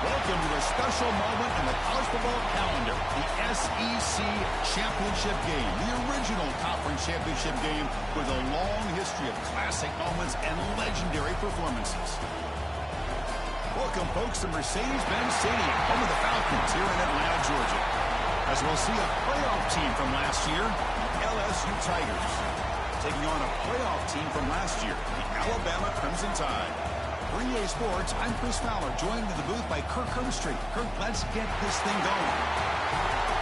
Welcome to a special moment in the college football calendar, the SEC Championship Game, the original conference championship game with a long history of classic moments and legendary performances. Welcome, folks, to Mercedes-Benz Stadium, home of the Falcons here in Atlanta, Georgia, as we'll see a playoff team from last year, the LSU Tigers, taking on a playoff team from last year, the Alabama Crimson Tide. For EA Sports, I'm Chris Fowler, joined in the booth by Kirk Hermstreet. Kirk, let's get this thing going.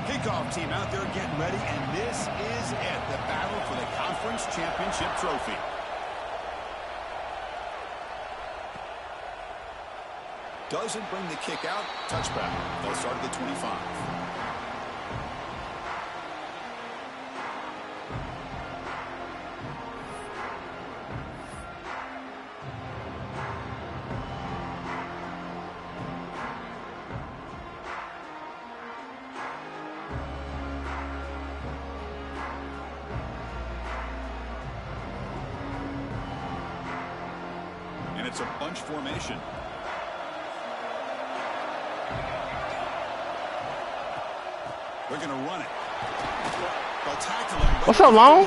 Kickoff team out there getting ready, and this is it, the battle for the conference championship trophy. Doesn't bring the kick out. Touchback. They'll start at the 25. It's a bunch formation. They're going to run it. They'll tackle him. What's up, Long?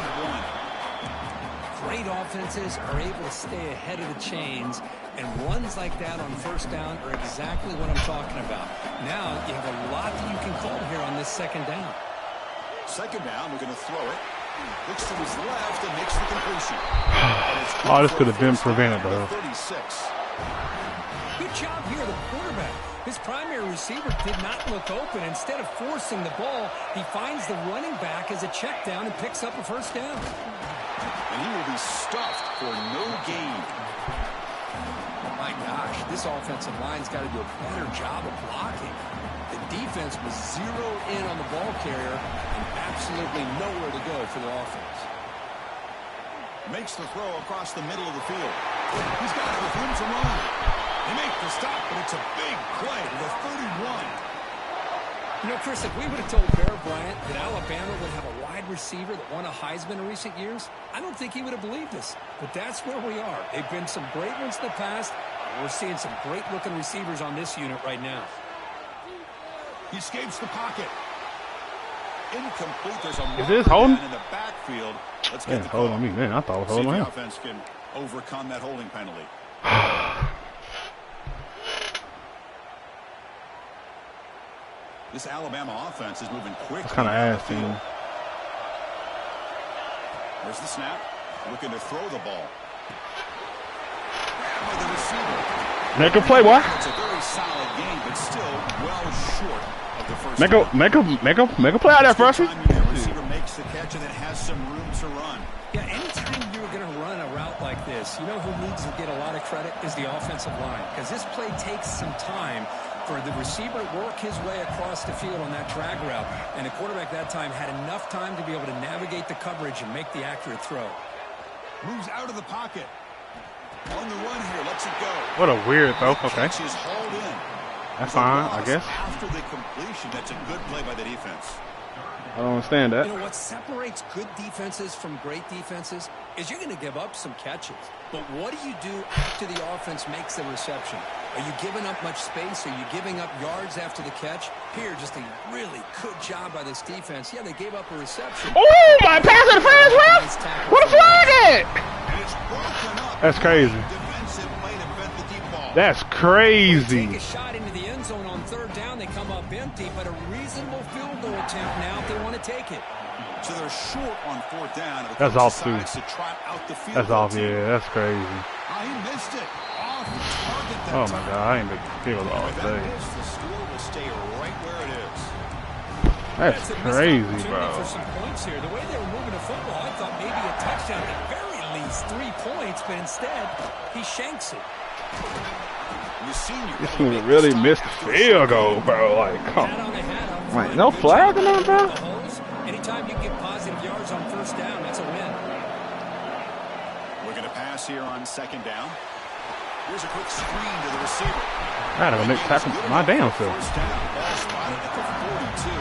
Great offenses are able to stay ahead of the chains, and runs like that on first down are exactly what I'm talking about. Now you have a lot that you can call here on this second down. Second down, we're going to throw it. Looks to his left and makes the completion. Oh, this could have been prevented, though. 36. Good job here, the quarterback. His primary receiver did not look open. Instead of forcing the ball, he finds the running back as a check down and picks up a first down. And he will be stuffed for no gain. Oh my gosh, this offensive line's got to do a better job of blocking. The defense was zeroed in on the ball carrier and absolutely nowhere to go for the offense. Makes the throw across the middle of the field. He's got room to run. They make the stop, but it's a big play to the 31. You know, Chris, if we would have told Bear Bryant that Alabama would have a wide receiver that won a Heisman in recent years, I don't think he would have believed us. But that's where we are. They've been some great ones in the past, and we're seeing some great-looking receivers on this unit right now. He escapes the pocket. Incomplete. There's a Is this holding? in the backfield. Let's Yeah, get the hold call. on me, man. I thought it was See if holding the him. offense can overcome that holding penalty. This Alabama offense is moving quick. It's kind of ass team. There's the snap. Looking to throw the ball. By the receiver. Make a play, boy. It's a very solid game, but still well short of the first. Make a play out there, Frosty. The receiver makes the catch and then has some room to run. Yeah, anytime you're going to run a route like this, you know who needs to get a lot of credit is the offensive line, because this play takes some time for the receiver to work his way across the field on that drag route, and the quarterback that time had enough time to be able to navigate the coverage and make the accurate throw. Moves out of the pocket. On the run here, lets it go. What a weird throw. Okay. Catch is hauled in. That's fine, I guess. After the completion, that's a good play by the defense. I don't understand that. You know, what separates good defenses from great defenses is you're going to give up some catches. But what do you do after the offense makes the reception? Are you giving up much space? Are you giving up yards after the catch? Here, just a really good job by this defense. Yeah, they gave up a reception. Oh, my pass interference, ref! What a flag at? That's crazy. That's crazy. Take a shot into the end zone on third down. They come up empty, but a reasonable field goal attempt now if they want to take it. So they're short on fourth down. That's off, too. To trot out the field That's off, team. yeah. That's crazy. He missed it. Oh my God, I ain't been field all day. The score will stay right where it is. That's crazy, bro. For some points here. The way they were moving the football, I thought maybe a touchdown, at the very least 3 points, but instead he shanks it. This one really missed the field goal, bro. Like, come on. Like, no flag on that, bro? Anytime you get positive yards on first down, that's a win. We're going to pass here on second down. Here's a quick screen to the receiver. I gotta make tackle my damn self. First down, ball spotted at the 42.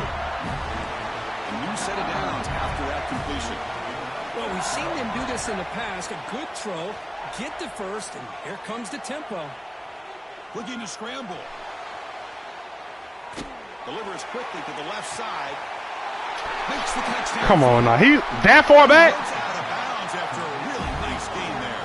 A new set of downs after that completion. Well, we've seen them do this in the past. A good throw, get the first, and here comes the tempo. Looking to scramble. Delivers quickly to the left side. Makes the touchdown. Come on now, he's that far back? Out of bounds after a really nice gain there.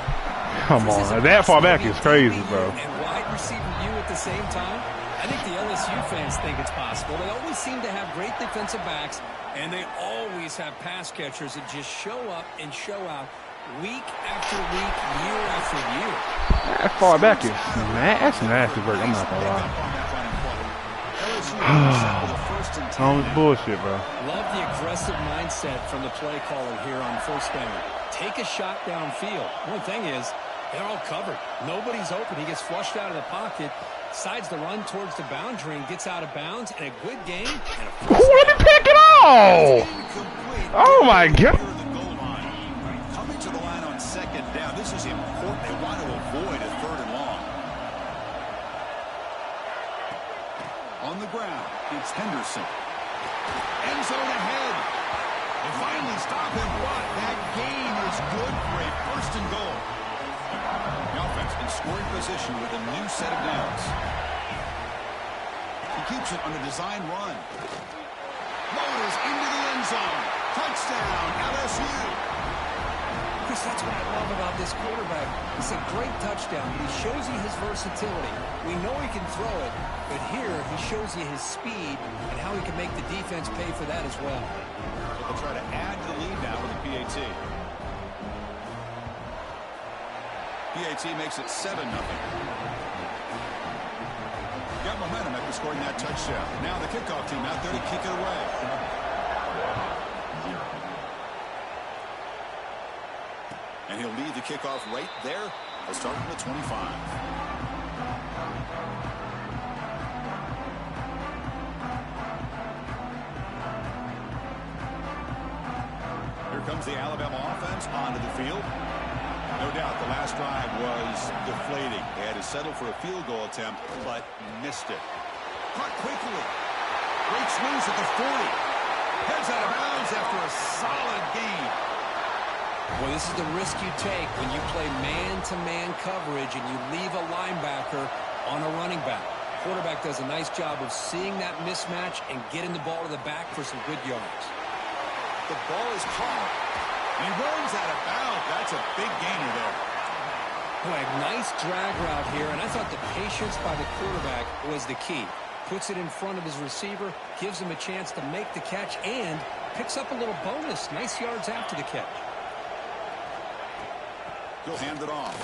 Come on, that far back is crazy, bro. And wide receiver view at the same time. I think the LSU fans think it's possible. They always seem to have great defensive backs, and they always have pass catchers that just show up and show out week after week, year after year. That far back is that's nasty work. I'm not gonna lie. Oh, it's bullshit, bro. Love the aggressive mindset from the play caller here on first down. Take a shot downfield. One thing is, they're all covered. Nobody's open. He gets flushed out of the pocket, decides to run towards the boundary and gets out of bounds. And a good game. And a Who let me pick it off? Oh my God. Coming to the line on second down. This is important. They want to avoid a third and long. On the ground, it's Henderson. End zone ahead. They finally stop him, but that gain is good for a first and goal. The offense in scoring position with a new set of downs. He keeps it on a design run. Motors into the end zone. Touchdown, LSU. Chris, that's what I love about this quarterback. It's a great touchdown. He shows you his versatility. We know he can throw it, but here he shows you his speed and how he can make the defense pay for that as well. So they'll try to add to the lead now with the PAT. PAT makes it 7-0. Got momentum after scoring that touchdown. Now the kickoff team out there to kick it away. And he'll lead the kickoff right there. They'll start from the 25. Here comes the Alabama offense onto the field. No doubt the last drive was deflating. They had to settle for a field goal attempt, but missed it. Caught quickly. Great swings at the 40. Heads out of bounds after a solid gain. Well, this is the risk you take when you play man-to-man coverage and you leave a linebacker on a running back. Quarterback does a nice job of seeing that mismatch and getting the ball to the back for some good yards. The ball is caught. And he runs out of bounds. That's a big gainer there. Boy, a nice drag route here, and I thought the patience by the quarterback was the key. Puts it in front of his receiver, gives him a chance to make the catch, and picks up a little bonus. Nice yards after the catch. He'll hand it off.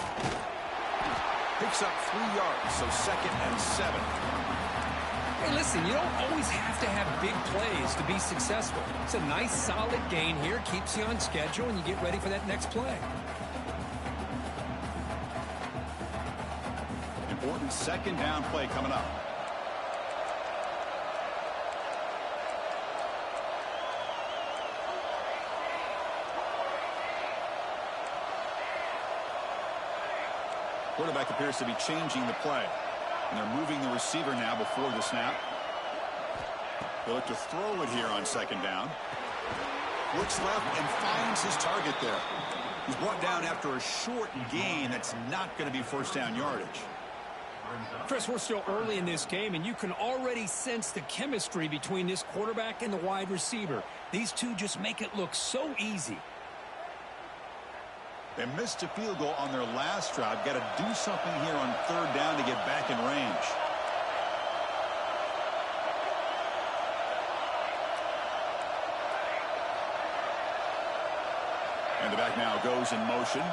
Picks up 3 yards, so 2nd and 7. Hey, listen, you don't always have to have big plays to be successful. It's a nice, solid gain here. Keeps you on schedule, and you get ready for that next play. Important 2nd down play coming up. Quarterback appears to be changing the play. And they're moving the receiver now before the snap. They'll look to throw it here on 2nd down. Looks left and finds his target there. He's brought down after a short gain that's not going to be first down yardage. Chris, we're still early in this game, and you can already sense the chemistry between this quarterback and the wide receiver. These two just make it look so easy. They missed a field goal on their last drive. Got to do something here on 3rd down to get back in range. And the back now goes in motion.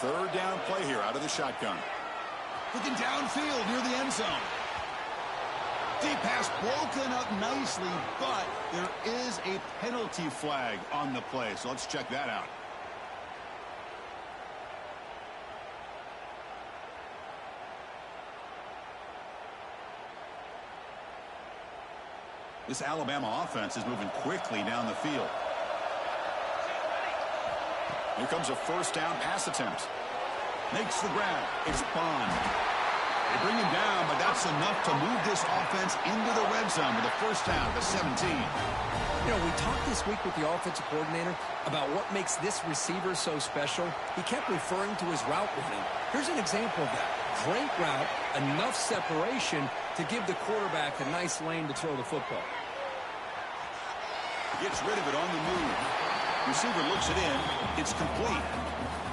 Third down play here out of the shotgun. Looking downfield near the end zone. Deep pass broken up nicely, but there is a penalty flag on the play, so let's check that out. This Alabama offense is moving quickly down the field. Here comes a first down pass attempt. Makes the grab. It's Bond. They bring him down, but that's enough to move this offense into the red zone with a first down at the 17. You know, we talked this week with the offensive coordinator about what makes this receiver so special. He kept referring to his route running. Here's an example of that. Great route, enough separation to give the quarterback a nice lane to throw the football. Gets rid of it on the move. Receiver looks it in. It's complete.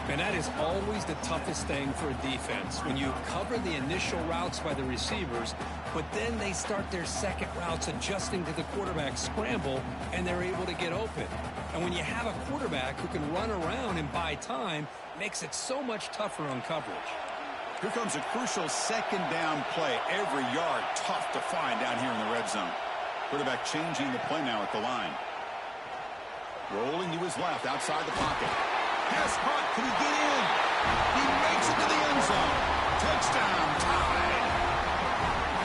And that is always the toughest thing for a defense, when you cover the initial routes by the receivers, but then they start their second routes adjusting to the quarterback scramble, and they're able to get open. And when you have a quarterback who can run around and buy time, it makes it so much tougher on coverage. Here comes a crucial second down play. Every yard tough to find down here in the red zone. Quarterback changing the play now at the line. Rolling to his left outside the pocket. Pass caught. Can he get in? He makes it to the end zone. Touchdown, tied.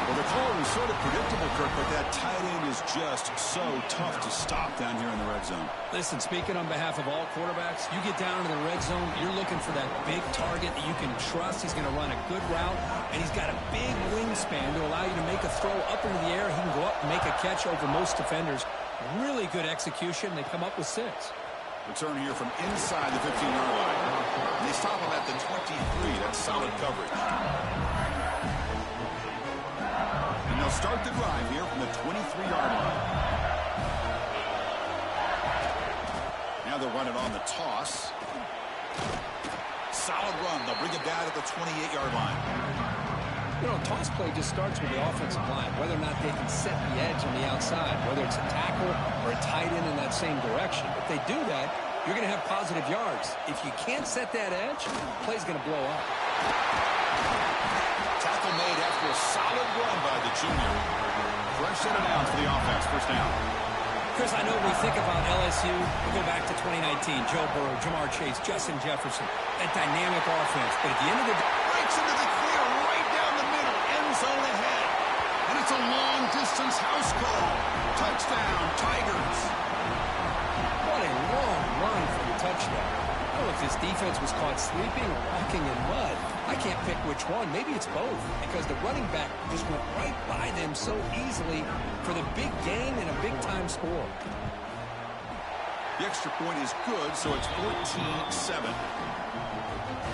Well, the call was sort of predictable, Kirk, but that tight end is just so tough to stop down here in the red zone. Listen, speaking on behalf of all quarterbacks, you get down in the red zone, you're looking for that big target that you can trust. He's going to run a good route, and he's got a big wingspan to allow you to make a throw up into the air. He can go up and make a catch over most defenders. Really good execution. They come up with 6. Return here from inside the 15-yard line. And they stop him at the 23. That's solid coverage. And they'll start the drive here from the 23-yard line. Now they'll run it on the toss. Solid run. They'll bring it down at the 28-yard line. You know, toss play just starts with the offensive line, whether or not they can set the edge on the outside, whether it's a tackle or a tight end in that same direction. If they do that, you're going to have positive yards. If you can't set that edge, the play's going to blow up. Tackle made after a solid run by the junior. Fresh set of downs for the offense. First down. Chris, I know we think about LSU. We go back to 2019. Joe Burrow, Jamar Chase, Justin Jefferson. That dynamic offense. But at the end of the day, breaks into the clear right down the middle. End zone ahead. And it's a long-distance house call. Touchdown, Tigers. What a long run for the touchdown. I don't know if this defense was caught sleeping or walking in mud. I can't pick which one. Maybe it's both, because the running back just went right by them so easily for the big gain and a big-time score. The extra point is good, so it's 14-7.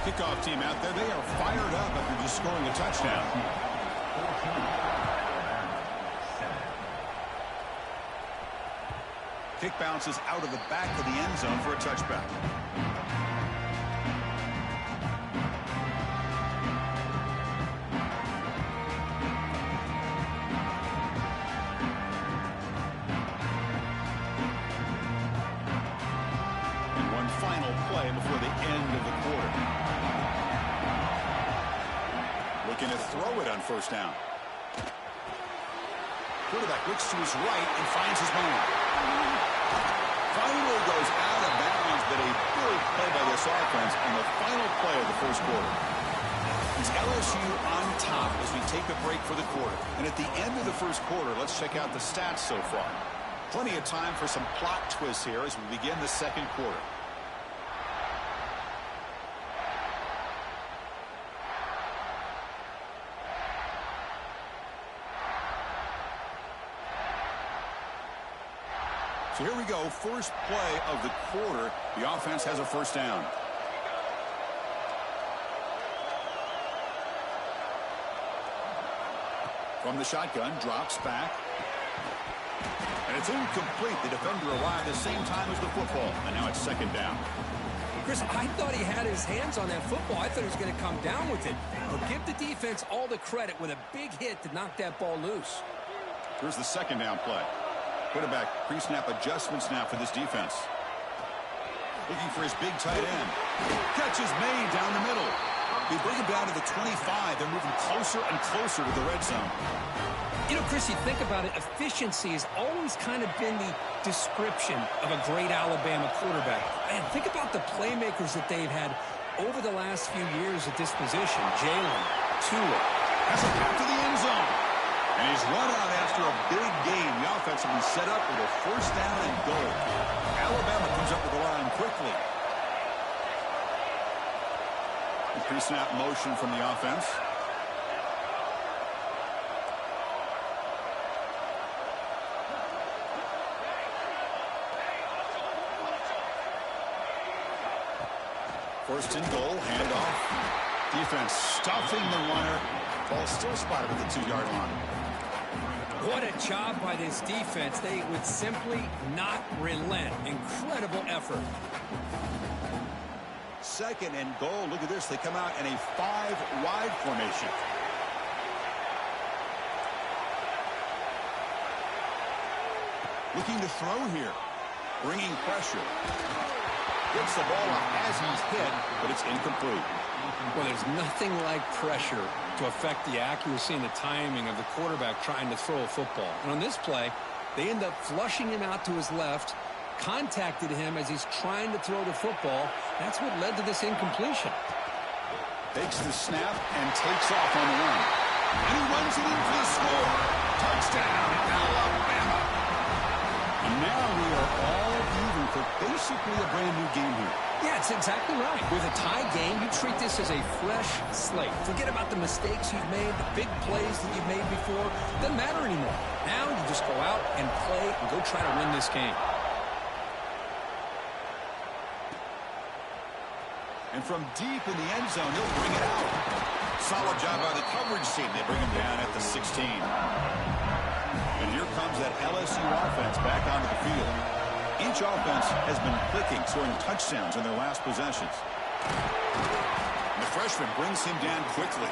Kickoff team out there, they are fired up after just scoring a touchdown. Kick bounces out of the back of the end zone for a touchback. And one final play before the end of the quarter. Looking to throw it on first down. Quarterback looks to his right and finds his man. Finally goes out of bounds, but a big play by this offense on the final play of the first quarter. It's LSU on top as we take a break for the quarter. And at the end of the first quarter, let's check out the stats so far. Plenty of time for some plot twists here as we begin the second quarter. So here we go, first play of the quarter. The offense has a first down. From the shotgun, drops back. And it's incomplete. The defender arrived the same time as the football. And now it's second down. Chris, I thought he had his hands on that football. I thought he was going to come down with it. But give the defense all the credit with a big hit to knock that ball loose. Here's the second down play. Quarterback pre-snap adjustments now for this defense. Looking for his big tight end. Catch is made down the middle. They bring him down to the 25. They're moving closer and closer to the red zone. You know, Chris, you think about it, efficiency has always kind of been the description of a great Alabama quarterback. Man, think about the playmakers that they've had over the last few years at this position. Jalen, Tua. Has a path to the end zone. And he's run out after a big game. The offense will be set up with a first down and goal. Alabama comes up with the line quickly. Pre-snap motion from the offense. First and goal, handoff. Defense stuffing the runner. Ball still spotted at the 2-yard line. What a job by this defense. They would simply not relent. Incredible effort. Second and goal. Look at this. They come out in a 5-wide formation. Looking to throw here. Bringing pressure. Gets the ball up as he's hit, but it's incomplete. Well, there's nothing like pressure to affect the accuracy and the timing of the quarterback trying to throw a football. And on this play, they end up flushing him out to his left, contacted him as he's trying to throw the football. That's what led to this incompletion. Takes the snap and takes off on the run. And he runs it in for the score. Touchdown, Alabama. And now we are all even for basically a brand new game here. Yeah, it's exactly right. With a tie game, you treat this as a fresh slate. Forget about the mistakes you've made, the big plays that you've made before. Doesn't matter anymore. Now you just go out and play and go try to win this game. And from deep in the end zone, he'll bring it out. Solid job by the coverage team. They bring him down at the 16. And here comes that LSU offense back onto the field. Each offense has been clicking, scoring touchdowns in their last possessions. And the freshman brings him down quickly.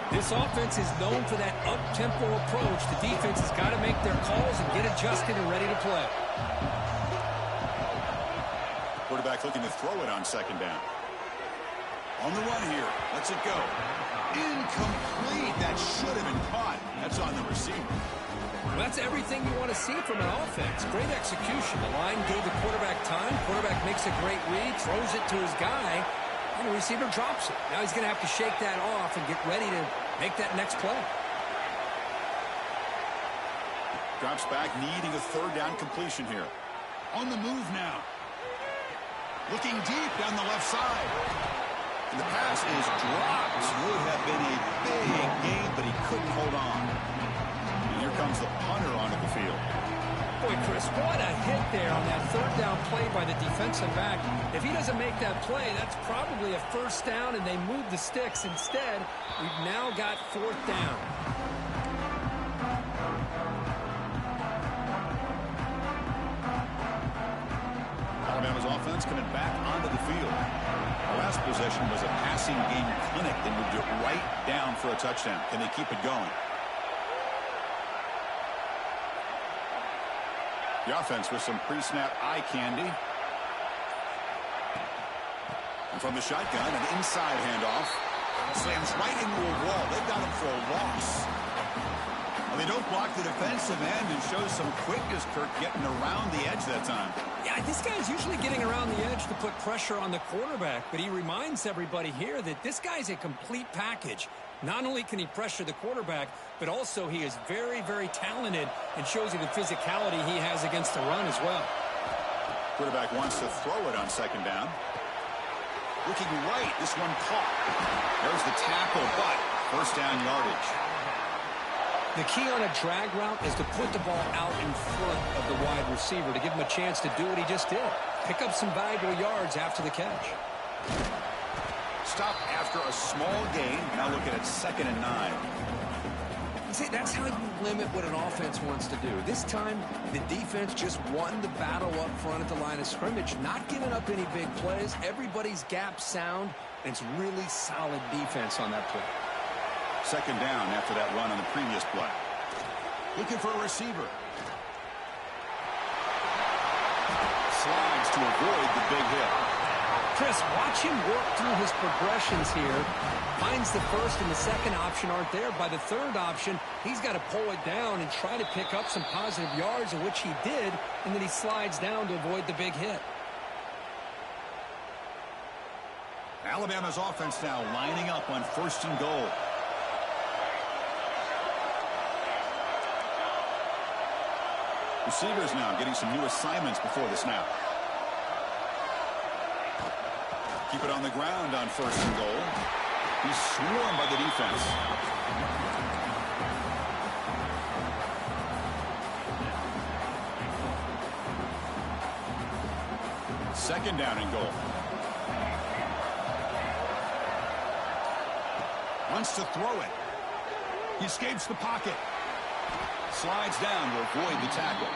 This offense is known for that up-tempo approach. The defense has got to make their calls and get adjusted and ready to play. Quarterback looking to throw it on second down. On the run here. Lets it go. Incomplete. That should have been caught. That's on the receiver. Well, that's everything you want to see from an offense. Great execution. The line gave the quarterback time. Quarterback makes a great read, throws it to his guy, and the receiver drops it. Now he's going to have to shake that off and get ready to make that next play. Drops back, needing a third down completion here. On the move now. Looking deep down the left side. And the pass is dropped. Would have been a big game, but he couldn't hold on. And here comes the punter onto the field. Boy, Chris, what a hit there on that third down play by the defensive back. If he doesn't make that play, that's probably a first down, and they move the sticks. Instead, we've now got fourth down. Alabama's offense coming back onto the field. The last possession was a passing game clinic. They moved it right down for a touchdown. Can they keep it going? The offense with some pre-snap eye candy. And from the shotgun, an inside handoff. Slams right into a wall. They've got him for a loss. And they don't block the defensive end and show some quickness, Kirk, getting around the edge that time. Yeah, this guy's usually getting around the edge to put pressure on the quarterback, but he reminds everybody here that this guy's a complete package. Not only can he pressure the quarterback, but also he is very, very talented and shows you the physicality he has against the run as well. Quarterback wants to throw it on second down. Looking right, this one caught. There's the tackle, but first down yardage. The key on a drag route is to put the ball out in front of the wide receiver to give him a chance to do what he just did. Pick up some valuable yards after the catch. Stop after a small gain. Now looking at 2nd and 9. See, that's how you limit what an offense wants to do. This time, the defense just won the battle up front at the line of scrimmage, not giving up any big plays. Everybody's gap sound, and it's really solid defense on that play. 2nd down after that run on the previous play. Looking for a receiver. slides to avoid the big hit. Chris, watch him work through his progressions here. Finds the first and the second option aren't there. By the third option, he's got to pull it down and try to pick up some positive yards, of which he did, and then he slides down to avoid the big hit. Alabama's offense now lining up on 1st and goal. Receivers now getting some new assignments before the snap. Keep it on the ground on 1st and goal. He's swarmed by the defense. Second down and goal. Wants to throw it. He escapes the pocket. Slides down to avoid the tackle.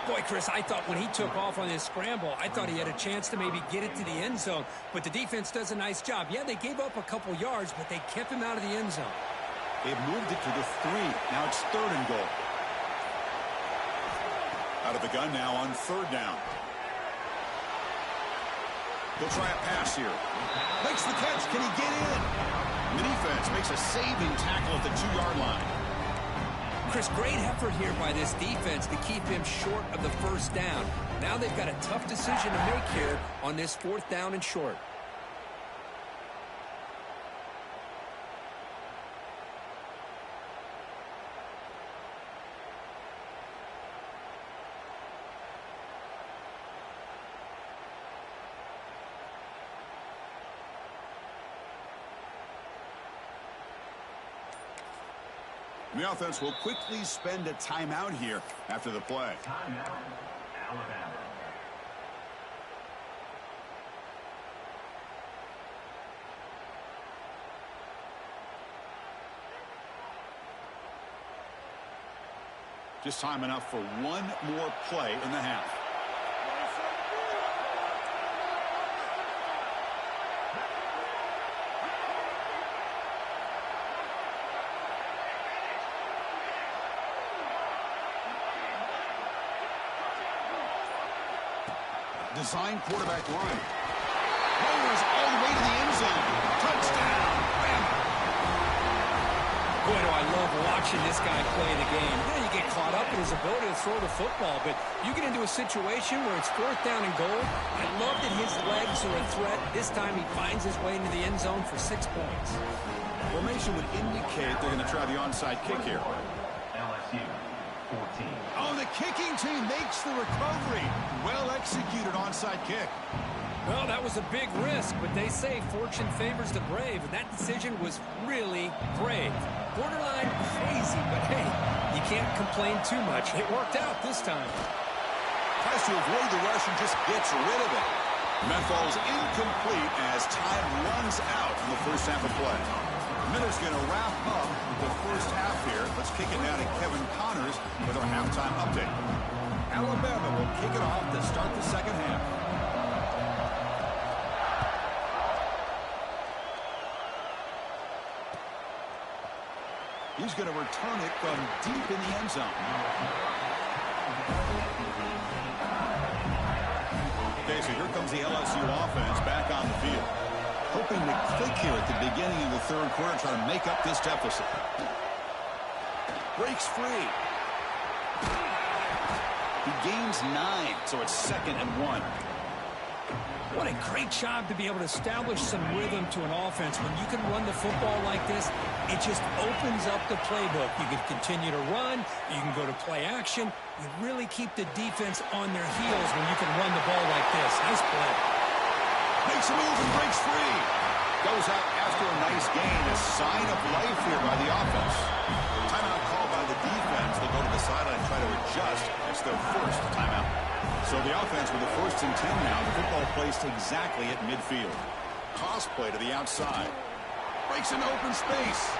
Boy, Chris, I thought when he took off on his scramble, I thought he had a chance to maybe get it to the end zone. But the defense does a nice job. Yeah, they gave up a couple yards, but they kept him out of the end zone. They've moved it to the 3. Now it's 3rd and goal. Out of the gun now on 3rd down. He'll try a pass here. Makes the catch. Can he get in? The defense makes a saving tackle at the 2-yard line. Chris, great effort here by this defense to keep him short of the 1st down. Now they've got a tough decision to make here on this 4th down and short. The offense will quickly spend a timeout here after the play. Timeout, Alabama. Just time enough for one more play in the half. Design quarterback run. Rolls all the way to the end zone. Touchdown. Bama. Boy, do I love watching this guy play the game. Yeah, you get caught up in his ability to throw the football, but you get into a situation where it's 4th down and goal. I love that his legs are a threat. This time he finds his way into the end zone for 6 points. Formation would indicate they're going to try the onside kick here. LSU, 14. Oh, the kicking team makes the recovery. Well executed onside kick. Well, that was a big risk, but they say fortune favors the brave, and that decision was really brave. Borderline crazy, but hey, you can't complain too much. It worked out this time. Tries to avoid the rush and just gets rid of it. And that falls incomplete as time runs out in the first half of play. Miller's going to wrap up the first half here. Let's kick it now to Kevin Connors with our halftime update. Alabama will kick it off to start the second half. He's going to return it from deep in the end zone. Okay, so here comes the LSU offense back on the field. Hoping to click here at the beginning of the third quarter, trying to make up this deficit. Breaks free. He gains 9, so it's 2nd and 1. What a great job to be able to establish some rhythm to an offense. When you can run the football like this, it just opens up the playbook. You can continue to run. You can go to play action. You really keep the defense on their heels when you can run the ball like this. Nice play. Makes a move and breaks free. Goes out after a nice gain. A sign of life here by the offense. Timeout called by the defense. They'll go to the sideline and try to adjust. It's their first timeout. So the offense with the 1st and 10 now. The football placed exactly at midfield. Toss play to the outside. Breaks into open space.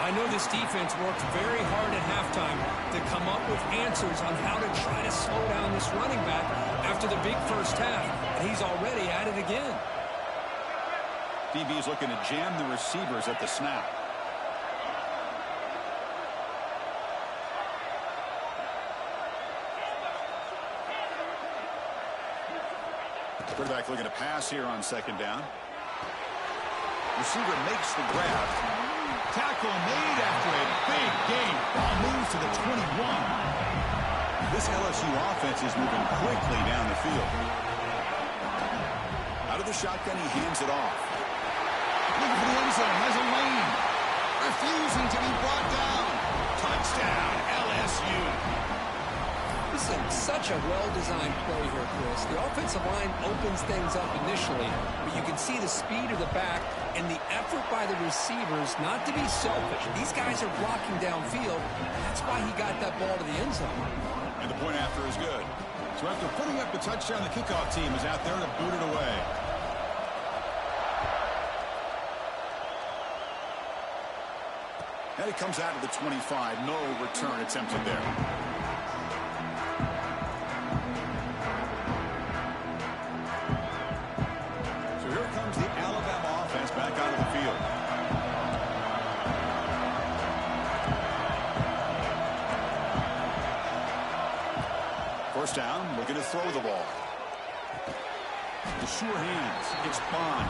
I know this defense worked very hard at halftime to come up with answers on how to try to slow down this running back after the big first half. And he's already at it again. DB's looking to jam the receivers at the snap. Quarterback looking to pass here on second down. Receiver makes the grab. Tackle made after a big gain. Ball moves to the 21. This LSU offense is moving quickly down the field. Out of the shotgun, he hands it off. Looking for the end zone, has a lane. Refusing to be brought down. Touchdown, LSU. This is such a well-designed play here, Chris. The offensive line opens things up initially, but you can see the speed of the back and the effort by the receivers not to be selfish. These guys are blocking downfield. That's why he got that ball to the end zone. And the point after is good. So after putting up the touchdown, the kickoff team is out there to boot it away. And it comes out of the 25. No return attempted there. So here comes the Alabama offense back out of the field. First down, looking to throw the ball. The sure hands. It's Bond.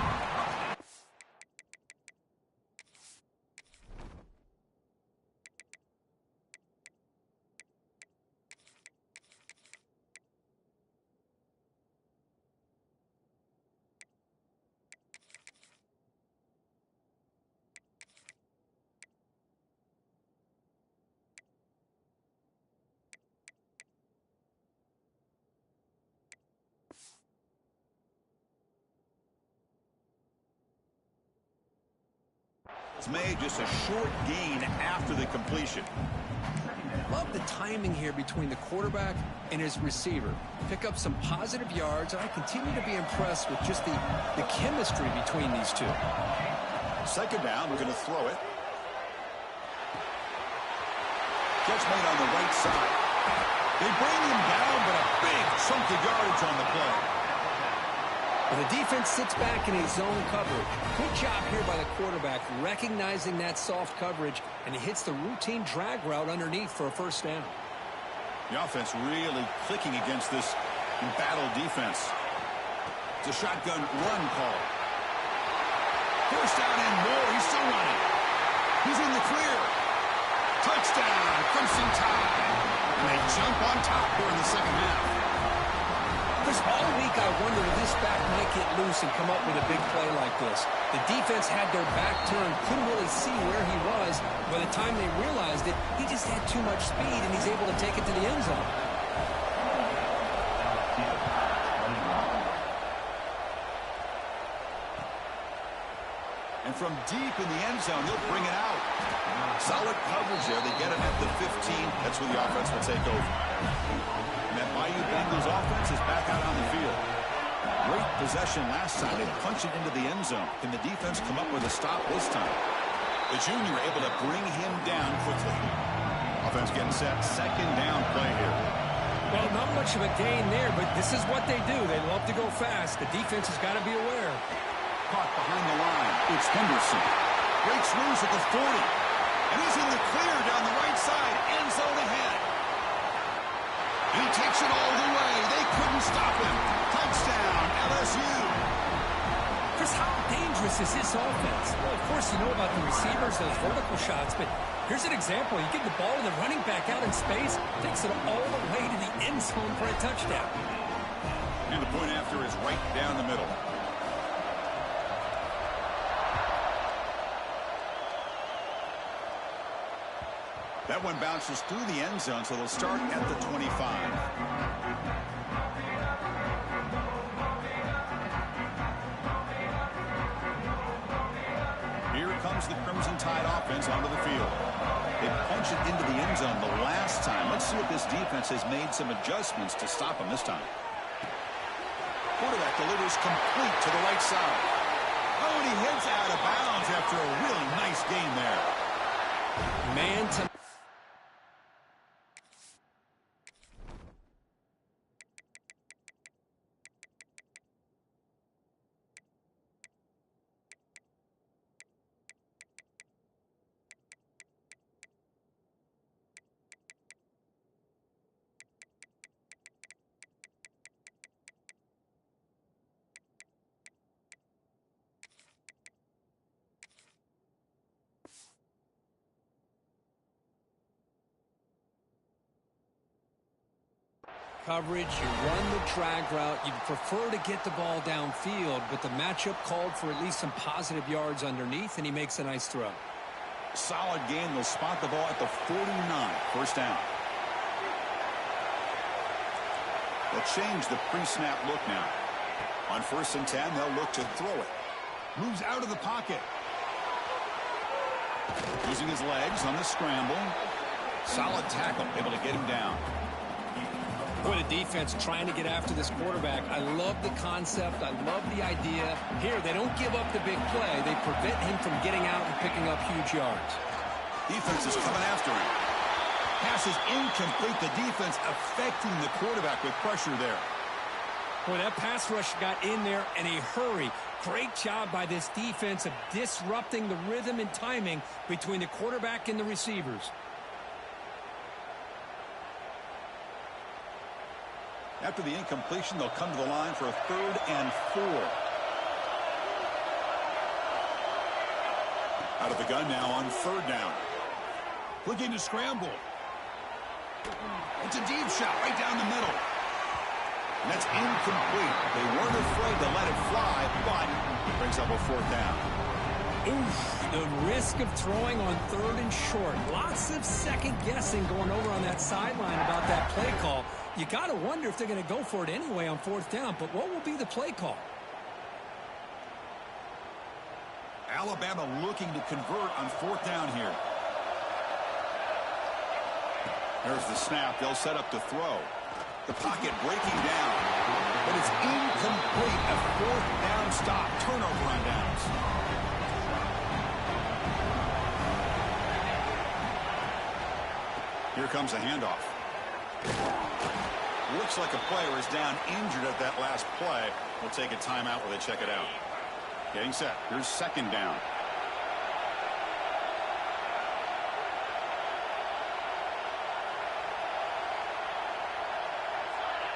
It's made just a short gain after the completion. Love the timing here between the quarterback and his receiver. Pick up some positive yards, and I continue to be impressed with just the chemistry between these two. Second down, we're going to throw it. Catch made on the right side. They bring him down, but a big chunk of yardage on the play. And the defense sits back in a zone coverage. Good job here by the quarterback, recognizing that soft coverage, and he hits the routine drag route underneath for a first down. The offense really clicking against this embattled defense. It's a shotgun run call. First down and more. He's still running. He's in the clear. Touchdown, Crimson Tide. And they jump on top here in the second half. Chris, all week I wondered if this back might get loose and come up with a big play like this. The defense had their back turned, couldn't really see where he was. By the time they realized it, he just had too much speed, and he's able to take it to the end zone. And from deep in the end zone, he'll bring it out. Solid coverage there. They get him at the 15. That's where the offense will take over. And that Bayou Bengals offense is back out on the field. Great possession last time. They punch it into the end zone. Can the defense come up with a stop this time? The junior able to bring him down quickly. Offense getting set. Second down play here. Well, not much of a gain there, but this is what they do. They love to go fast. The defense has got to be aware. Caught behind the line. It's Henderson. Breaks loose at the 40. And he's in the clear down the right side. End zone ahead. He takes it all the way. They couldn't stop him. Touchdown, LSU. Chris, how dangerous is this offense? Well, of course, you know about the receivers, those vertical shots, but here's an example. You give the ball to the running back out in space, takes it all the way to the end zone for a touchdown. And the point after is right down the middle. That one bounces through the end zone, so they'll start at the 25. Here comes the Crimson Tide offense onto the field. They punch it into the end zone the last time. Let's see if this defense has made some adjustments to stop them this time. Quarterback delivers complete to the right side. Oh, and he heads out of bounds after a really nice game there. Man to coverage, you run the drag route, you'd prefer to get the ball downfield, but the matchup called for at least some positive yards underneath, and he makes a nice throw. Solid gain. They'll spot the ball at the 49. First down. They'll change the pre-snap look now. On 1st and 10, they'll look to throw it. Moves out of the pocket. Using his legs on the scramble. Solid tackle, able to get him down. Boy, the defense trying to get after this quarterback. I love the concept. I love the idea. Here, they don't give up the big play. They prevent him from getting out and picking up huge yards. Defense is coming after him. Pass is incomplete. The defense affecting the quarterback with pressure there. Boy, that pass rush got in there in a hurry. Great job by this defense of disrupting the rhythm and timing between the quarterback and the receivers. After the incompletion, they'll come to the line for a 3rd and 4. Out of the gun now on 3rd down. Looking to scramble. It's a deep shot right down the middle. And that's incomplete. They weren't afraid to let it fly, but it brings up a 4th down. Oof, the risk of throwing on 3rd and short. Lots of second guessing going over on that sideline about that play call. You got to wonder if they're going to go for it anyway on 4th down, but what will be the play call? Alabama looking to convert on 4th down here. There's the snap. They'll set up to throw. The pocket breaking down. But it's incomplete. A 4th down stop. Turnover on downs. Here comes a handoff. Looks like a player is down injured at that last play. We'll take a timeout while they check it out. Getting set. Here's 2nd down.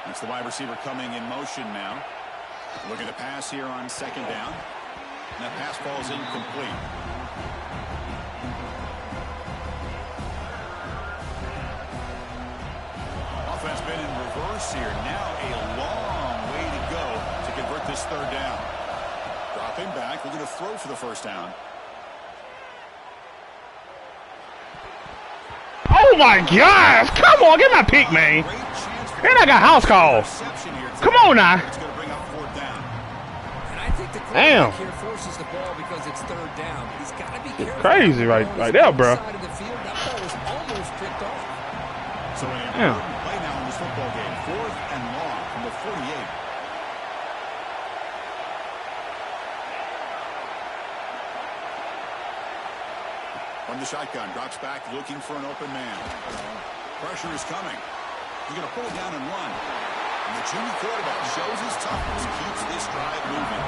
It's the wide receiver coming in motion now. Looking to pass here on 2nd down. And that pass falls incomplete. Offense been in reverse here. Now a long way to go to convert this 3rd down. Dropping back. We're going to throw for the 1st down. Oh my gosh! Come on, get my pick, man. And I got house calls. Come on now. It's going to bring up 4th down. And I think the quarterback here forces the ball because it's 3rd down. He's got to be careful. Crazy right there, bro. Side of the field, that ball was almost picked off. So an important play now in this football game. 4th and long from the 48. From the shotgun, drops back, looking for an open man. Pressure is coming. He's going to pull it down and run. And the junior quarterback shows his toughness, keeps this drive moving.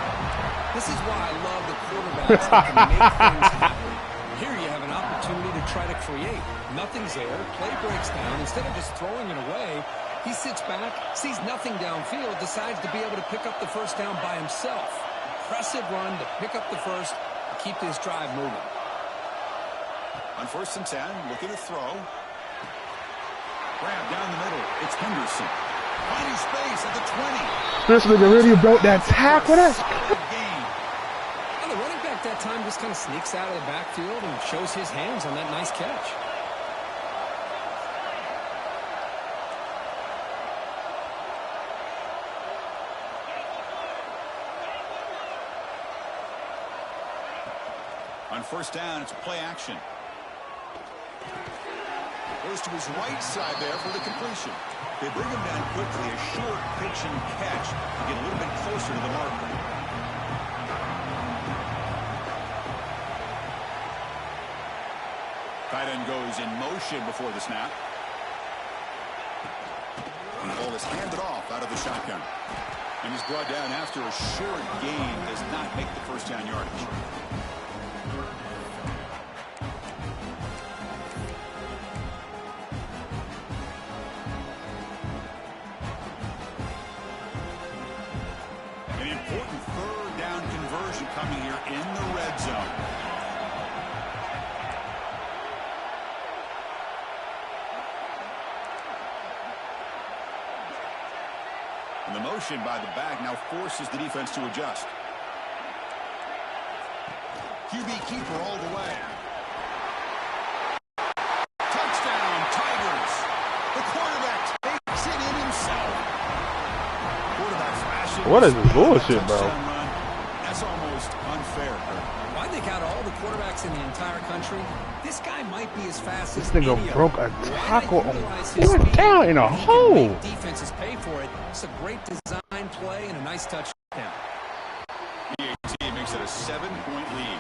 This is why I love the quarterbacks that can make things happen. Here you have an opportunity to try to create. Nothing's there. Play breaks down. Instead of just throwing it away, he sits back, sees nothing downfield, decides to be able to pick up the 1st down by himself. Impressive run to pick up the 1st and keep this drive moving. On 1st and 10, looking to throw. Grab down the middle. It's Henderson. Finding space at the 20. This nigga really broke that tackle. That's And the running back that time just kind of sneaks out of the backfield and shows his hands on that nice catch. On 1st down, it's play action. Goes to his right side there for the completion. They bring him down quickly. A short pitch and catch to get a little bit closer to the marker. Tight end goes in motion before the snap. And the ball is handed off out of the shotgun. And he's brought down after a short gain. Does not make the 1st down yardage. Coming here in the red zone. And the motion by the back now forces the defense to adjust. QB keeper all the way. Touchdown, Tigers. The quarterback takes it in himself. Quarterback flashing. What is this bullshit, bro? That's almost unfair. Why they got all the quarterbacks in the entire country? This guy might be as fast as This nigga any of broke them. a tackle on He went down in a can hole. make defenses pay for it. It's a great design play and a nice touchdown. PAT makes it a 7-point lead.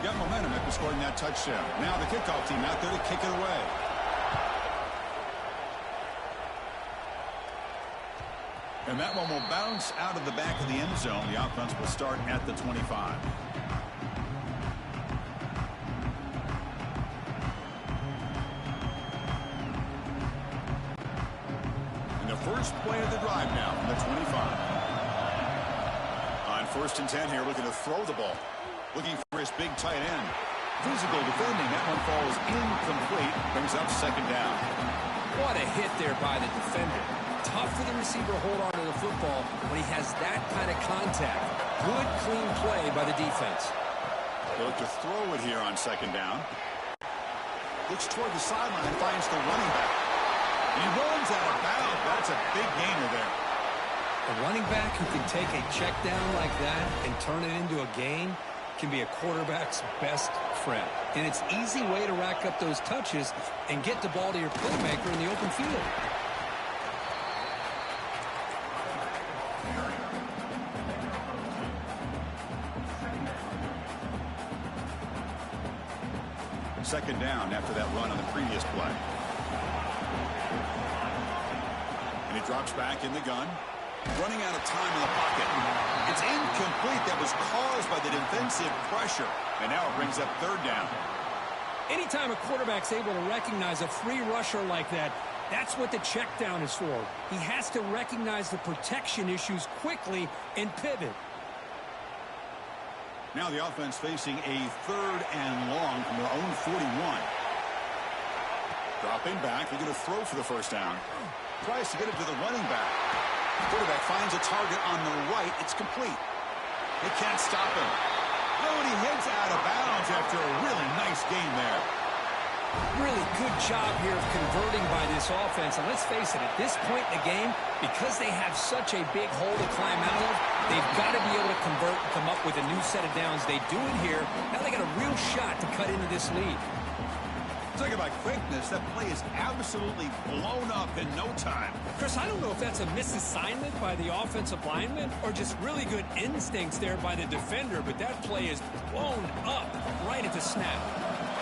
Got momentum after scoring that touchdown. Now the kickoff team out there to kick it away. And that one will bounce out of the back of the end zone. The offense will start at the 25. And the first play of the drive now from the 25. On 1st and 10 here, looking to throw the ball. Looking for his big tight end. Physical defending. That one falls incomplete. Brings up 2nd down. What a hit there by the defender. Tough for the receiver to hold on to the football when he has that kind of contact. Good, clean play by the defense. They look to throw it here on 2nd down. Looks toward the sideline and finds the running back. He runs out of bounds. That's a big gainer there. A running back who can take a check down like that and turn it into a gain can be a quarterback's best friend. And it's an easy way to rack up those touches and get the ball to your playmaker in the open field. Second down after that run on the previous play. And he drops back in the gun. Running out of time in the pocket. It's incomplete. That was caused by the defensive pressure. And now it brings up 3rd down. Anytime a quarterback's able to recognize a free rusher like that, that's what the check down is for. He has to recognize the protection issues quickly and pivot. Now the offense facing a 3rd and long from their own 41. Dropping back, looking to throw for the 1st down. Tries to get it to the running back. Quarterback finds a target on the right. It's complete. They can't stop him. Oh, and he heads out of bounds after a really nice gain there. Really good job here of converting by this offense. And let's face it, at this point in the game, because they have such a big hole to climb out of, they've got to be able to convert and come up with a new set of downs. They do it here. Now they got a real shot to cut into this lead. Talking about quickness, that play is absolutely blown up in no time. Chris, I don't know if that's a misassignment by the offensive lineman or just really good instincts there by the defender, but that play is blown up right at the snap.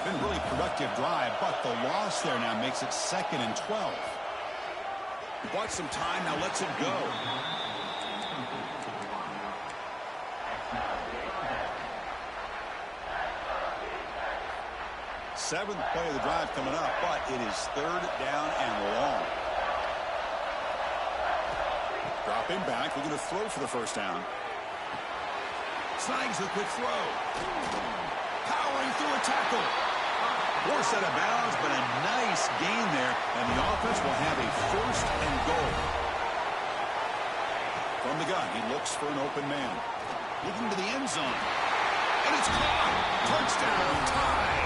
Been really productive drive, but the loss there now makes it 2nd and 12. Bought some time, now lets it go. Seventh play of the drive coming up, but it is 3rd down and long. Dropping back, looking to throw for the 1st down. Snags a quick throw. Powering through a tackle. Forced out of bounds, but a nice gain there, and the offense will have a 1st and goal. From the gun, he looks for an open man. Looking to the end zone. And it's caught. Touchdown, tied.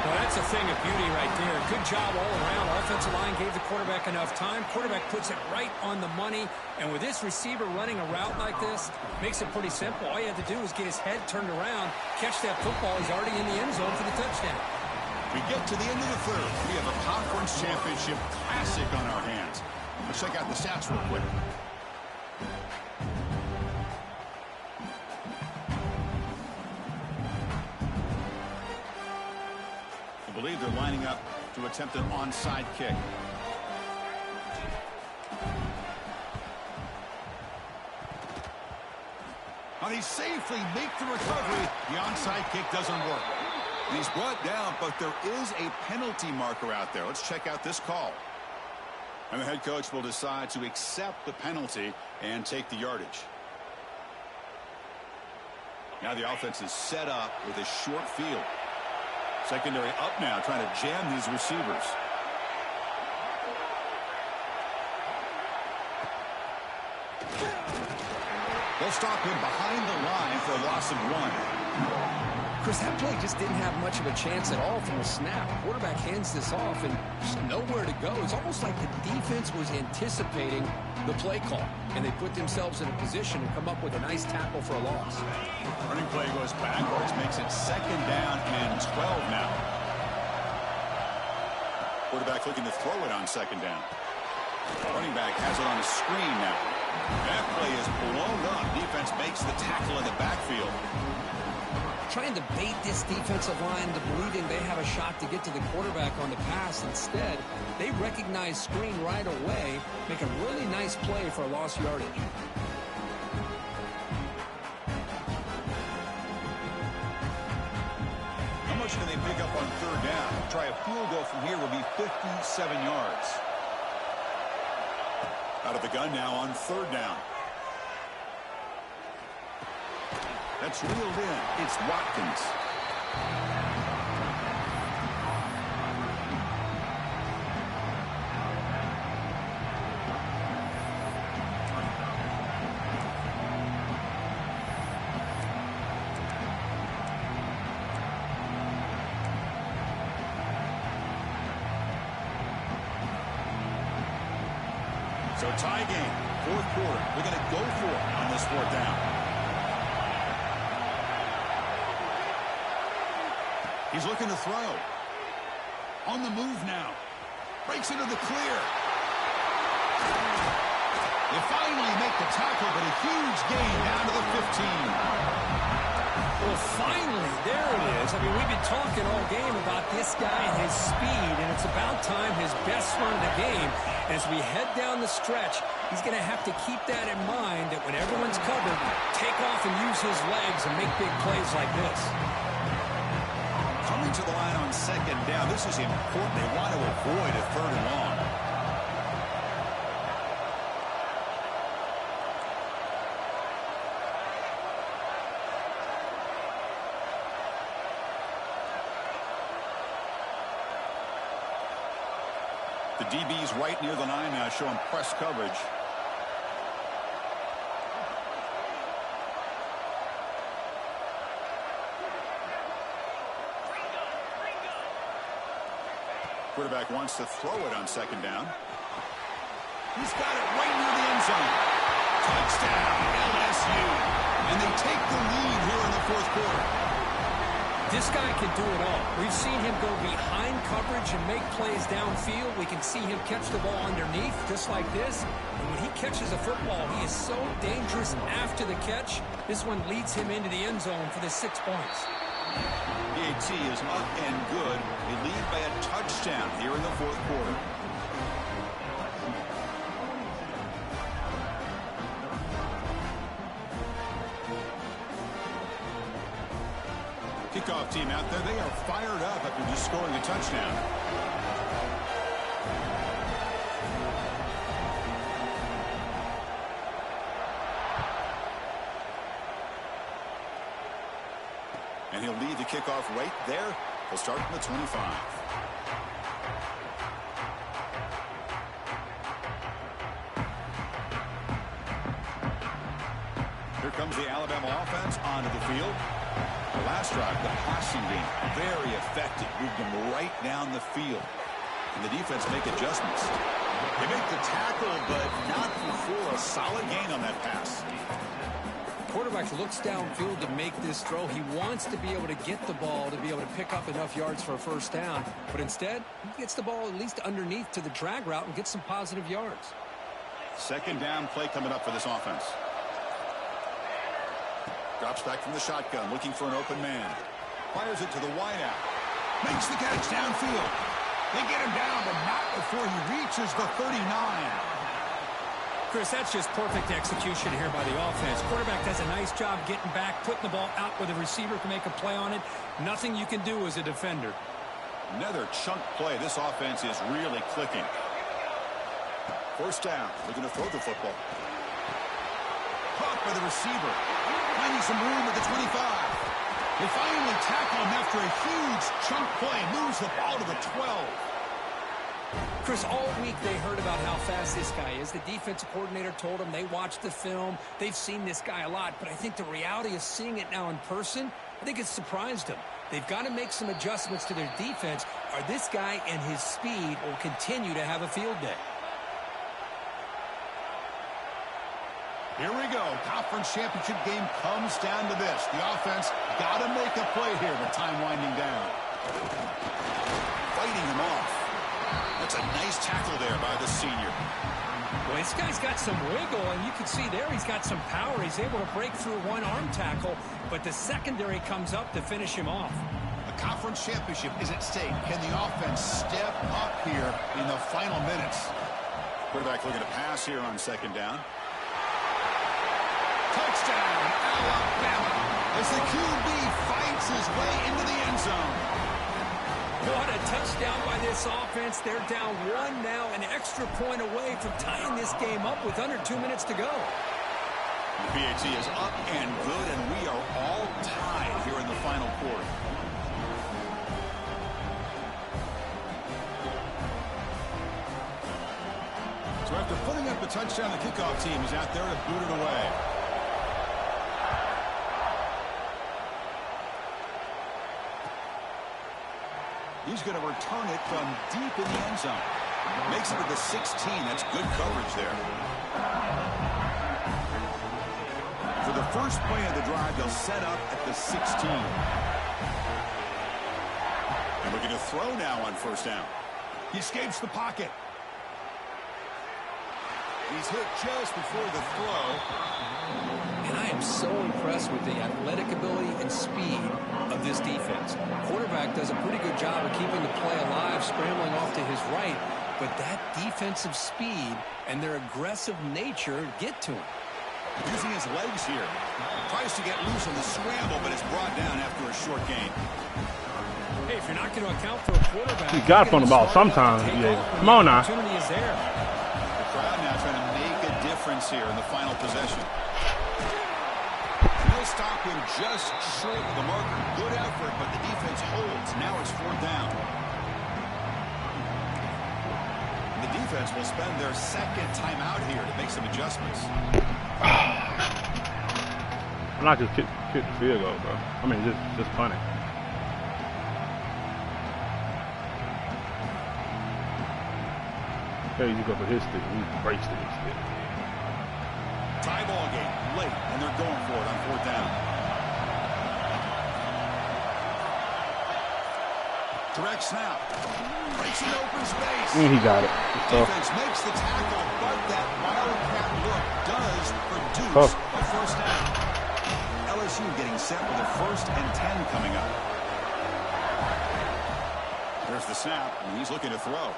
Well, that's a thing of beauty right there. Good job all around. Offensive line gave the quarterback enough time. Quarterback puts it right on the money. And with this receiver running a route like this, makes it pretty simple. All you have to do is get his head turned around, catch that football. He's already in the end zone for the touchdown. We get to the end of the 3rd. We have a conference championship classic on our hands. Let's check out the stats real quick. I believe they're lining up to attempt an onside kick. Now they safely make the recovery. The onside kick doesn't work. And he's brought down, but there is a penalty marker out there. Let's check out this call. And the head coach will decide to accept the penalty and take the yardage. Now the offense is set up with a short field. Secondary up now, trying to jam these receivers. They'll stop him behind the line for a loss of 1. Chris, that play just didn't have much of a chance at all from the snap. Quarterback hands this off and just nowhere to go. It's almost like the defense was anticipating the play call, and they put themselves in a position to come up with a nice tackle for a loss. Running play goes backwards, makes it 2nd down and 12 now. Quarterback looking to throw it on 2nd down. Running back has it on a screen now. That play is blown up. Defense makes the tackle in the backfield. Trying to bait this defensive line to believing they have a shot to get to the quarterback on the pass. Instead, they recognize screen right away, make a really nice play for a lost yardage. How much can they pick up on 3rd down? Try a field goal from here will be 57 yards. Out of the gun now on 3rd down. That's reeled in. It's Watkins. So tie game, 4th quarter. They're going to go for it on this 4th down. He's looking to throw. On the move now. Breaks into the clear. They finally make the tackle, but a huge gain down to the 15. Well, finally, there it is. I mean, we've been talking all game about this guy and his speed, and it's about time his best run of the game. As we head down the stretch, he's going to have to keep that in mind, that when everyone's covered, take off and use his legs and make big plays like this. Coming to the line on 2nd down. This is important. They want to avoid a 3rd and long. The DB's right near the line now, showing press coverage. Quarterback wants to throw it on 2nd down. He's got it right near the end zone. Touchdown, LSU. And they take the lead here in the 4th quarter. This guy can do it all. We've seen him go behind coverage and make plays downfield. We can see him catch the ball underneath just like this. And when he catches a football, he is so dangerous after the catch. This one leads him into the end zone for the 6 points. PAT is up and good. They lead by a touchdown here in the 4th quarter. Kickoff team out there. They are fired up after just scoring a touchdown. And he'll lead the kickoff right there. He'll start from the 25. Here comes the Alabama offense onto the field. The last drive, the passing game, very effective. Moved them right down the field. And the defense make adjustments. They make the tackle, but not before a solid gain on that pass. Quarterback looks downfield to make this throw. He wants to be able to get the ball to be able to pick up enough yards for a 1st down. But instead, he gets the ball at least underneath to the drag route and gets some positive yards. 2nd down play coming up for this offense. Drops back from the shotgun, looking for an open man. Fires it to the wideout. Makes the catch downfield. They get him down, but not before he reaches the 39. Chris, that's just perfect execution here by the offense. Quarterback does a nice job getting back, putting the ball out where the receiver can make a play on it. Nothing you can do as a defender. Another chunk play. This offense is really clicking. 1st down. Looking to throw the football. Caught by the receiver. finding some room at the 25. They finally tackle him after a huge chunk play. Moves the ball to the 12. Chris, all week they heard about how fast this guy is. The defensive coordinator told them they watched the film. They've seen this guy a lot. But I think the reality of seeing it now in person, I think it's surprised them. They've got to make some adjustments to their defense, or this guy and his speed will continue to have a field day. Here we go. Conference championship game comes down to this. The offense got to make a play here with time winding down. Fighting him off. That's a nice tackle there by the senior. Well, this guy's got some wiggle, and you can see there he's got some power. He's able to break through one arm tackle, but the secondary comes up to finish him off. The conference championship is at stake. Can the offense step up here in the final minutes? Quarterback looking to pass here on second down. Touchdown, Alabama, as the QB fights his way into the end zone. What a touchdown by this offense. They're down one now, an extra point away from tying this game up with under 2 minutes to go. The PAT is up and good, and we are all tied here in the final quarter. So after putting up the touchdown, the kickoff team is out there to boot it away. He's going to return it from deep in the end zone. Makes it to the 16. That's good coverage there. For the first play of the drive, they'll set up at the 16. And looking to throw now on first down. He escapes the pocket. He's hit just before the throw. And I am so impressed with the athletic ability and speed of this defense. Quarterback does a pretty good job of keeping the play alive, scrambling off to his right, but that defensive speed and their aggressive nature get to him. Using his legs here. Tries to get loose on the scramble, but it's brought down after a short gain. Hey, if you're not going to account for a quarterback, You got up on the ball sometimes. Yeah. Come on now. Opportunity is there. The crowd now trying to make a difference here in the final possession. He'll stop him just short of the marker. Good effort, but the defense holds. Now it's fourth down. The defense will spend their second timeout here to make some adjustments. I'm not just kick the field goal, bro. I mean, just punt it. Okay, you go for his stick. He breaks the stick. Tie ball game late, and they're going for it on fourth down. Direct snap. Breaks an open space. He got it. Defense makes the tackle, but that wildcat look does produce a first down. LSU getting set with a 1st and 10 coming up. There's the snap, and he's looking to throw.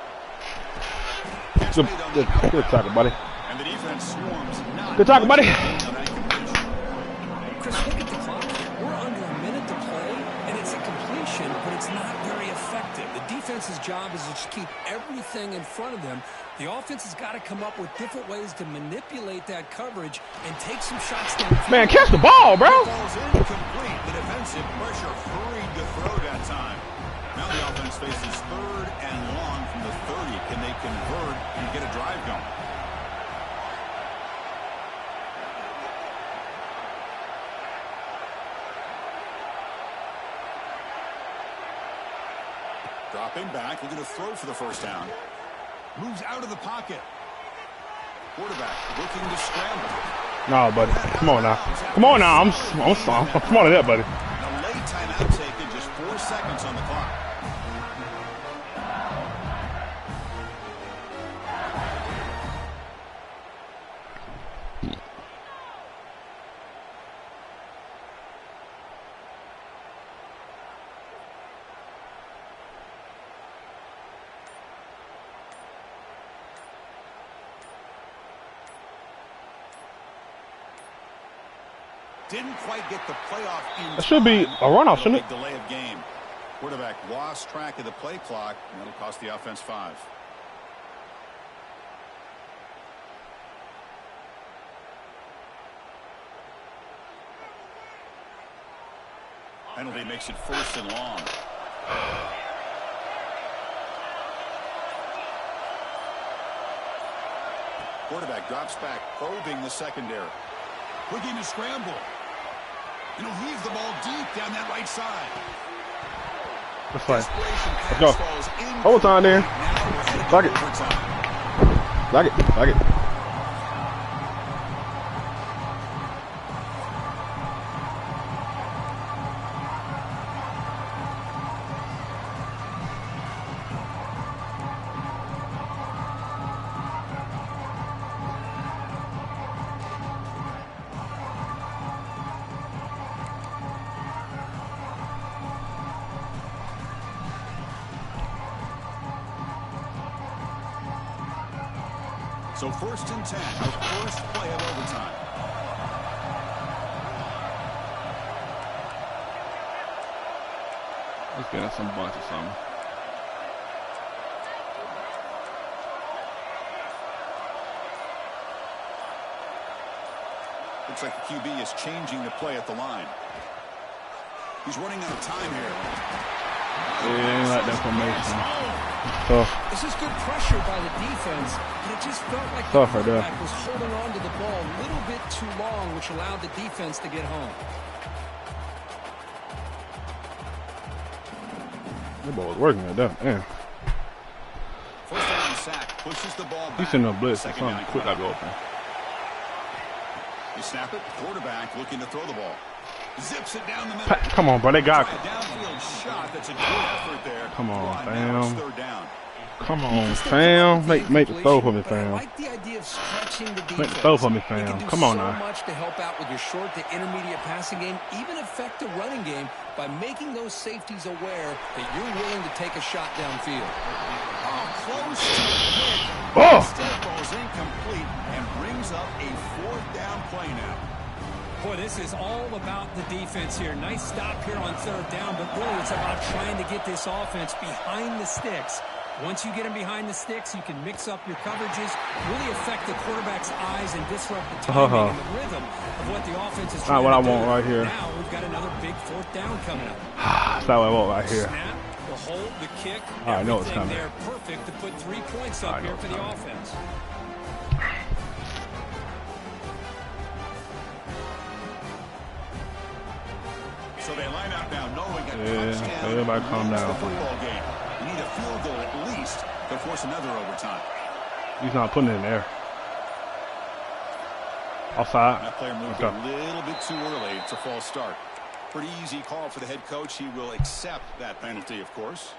Good tackle, buddy. And the defense swarms. Good tackle, buddy. Chris, look at the clock. We're under a minute to play, and it's a completion, but it's not very effective. The defense's job is to just keep everything in front of them. The offense has got to come up with different ways to manipulate that coverage and take some shots down. Man, catch the ball, bro. The ball's incomplete. The defensive pressure hurried to throw that time. Now the offense faces 3rd and long from the 30. Can they convert and get a drive going? Dropping back, looking to throw for the first down. Moves out of the pocket. Quarterback looking to scramble. No, buddy. Come on now. Come on now. I'm smarter than that, buddy. A late timeout taken, just 4 seconds on the clock. Didn't quite get the playoff in. That should be a runoff, shouldn't it? Delay of game. Quarterback lost track of the play clock, and that'll cost the offense 5. Penalty makes it 1st and long. Quarterback drops back, probing the secondary. Looking to scramble. And he'll heave the ball deep down that right side. That's fine. Let's go. Hold time there. Fuck it. Fuck it. Fuck it. So 1st and 10, our first play of overtime. Let's get us some bunch or something. Looks like the QB is changing the play at the line. He's running out of time here. Yeah, ain't like that formation. Tough. This is good pressure by the defense, but it just felt like Tough the right there. quarterback was holding on to the ball a little bit too long, which allowed the defense to get home. That ball was working at that. Man. 1st down sack, pushes the ball back. He's in a blitz or 2nd something. down Quick, I crowd. go open. You snap it, quarterback looking to throw the ball. Zips it down the middle. Come on, bro. They got. Downfield shot. That's a good effort there. Come on, Now it's fam. 3rd down. Come on, fam. Make the throw for me, But I fam. like the idea of stretching the defense. Make the throw for me, You can fam. do Come on so now. much to help out with your short to intermediate passing game, even affect the running game by making those safeties aware that you're willing to take a shot downfield. Oh, close to the hit. Oh! Instead, ball's incomplete and brings up a 4th down play now. Boy, this is all about the defense here. Nice stop here on 3rd down, but really it's about trying to get this offense behind the sticks. Once you get them behind the sticks, you can mix up your coverages, really affect the quarterback's eyes and disrupt the timing and the rhythm of what the offense is trying Not what I to do. want right here. Now we've got another big 4th down coming up. That's not what I want right here. Snap, the hold, the kick, I know it's everything coming. there perfect to put 3 points up here for the offense. So they line up now knowing a Yeah, touchdown everybody calm wins down. the football game. You need a field goal at least to force another overtime. He's not putting it in there. Offside. That player moved Let's a go. little bit too early. It's a false start. Pretty easy call for the head coach. He will accept that penalty, of course.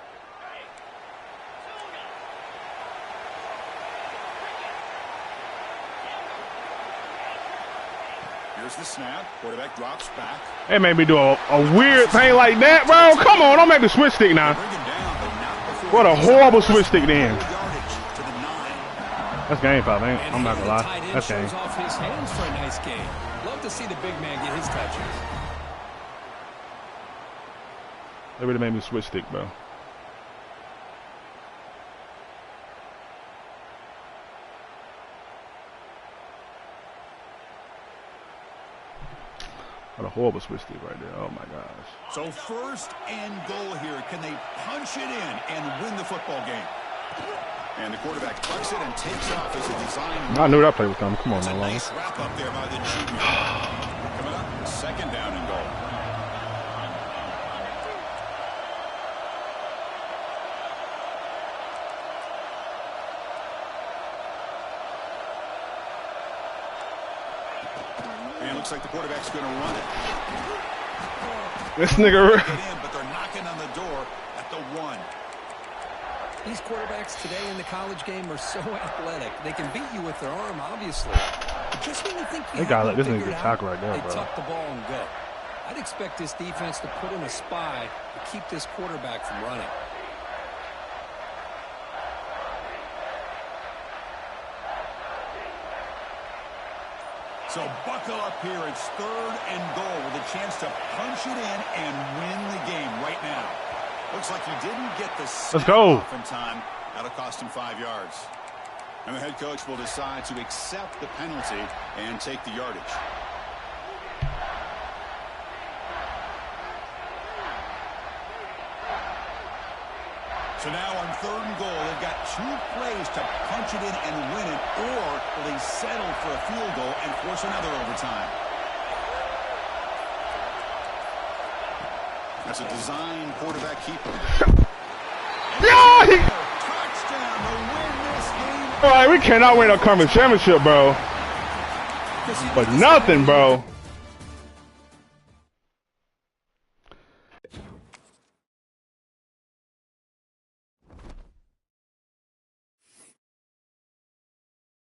Here's the snap. Quarterback drops back. They made me do a weird thing like that, bro. Come on, don't make the switch stick now. Bring him down, but not before What a he horrible gets switch stick then. yardage to the 9. That's game foul, man. And I'm not gonna the lie. tight end That's game. shows off his hands for a nice game. Love to see the big man get his touches. They really made me switch stick, bro. What a horrible switch stick right there. Oh my gosh. So 1st and goal here. Can they punch it in and win the football game? And the quarterback tucks it and takes off as a design. I knew that play was coming. Come on, It's a man. nice wrap up there by the junior. Coming up, 2nd down and goal. And it looks like the quarterback's going to run it. This nigga. Get in, but they're knocking on the door at the 1. These quarterbacks today in the college game are so athletic. They can beat you with their arm, obviously. But just when you think you They gotta have let them this nigga figured get out, tackled right there, they bro. tuck the ball and go. I'd expect this defense to put in a spy to keep this quarterback from running. So buckle up here. It's 3rd and goal with a chance to punch it in and win the game right now. Looks like he didn't get the snap go. off in time. That'll cost him 5 yards. And the head coach will decide to accept the penalty and take the yardage. So now on 3rd and goal, they've got 2 plays to punch it in and win it, or will they settle for a field goal and force another overtime? That's a design quarterback keeper. Yeah! Touchdown to win this game. All right, we cannot win a conference championship, bro. But nothing, bro.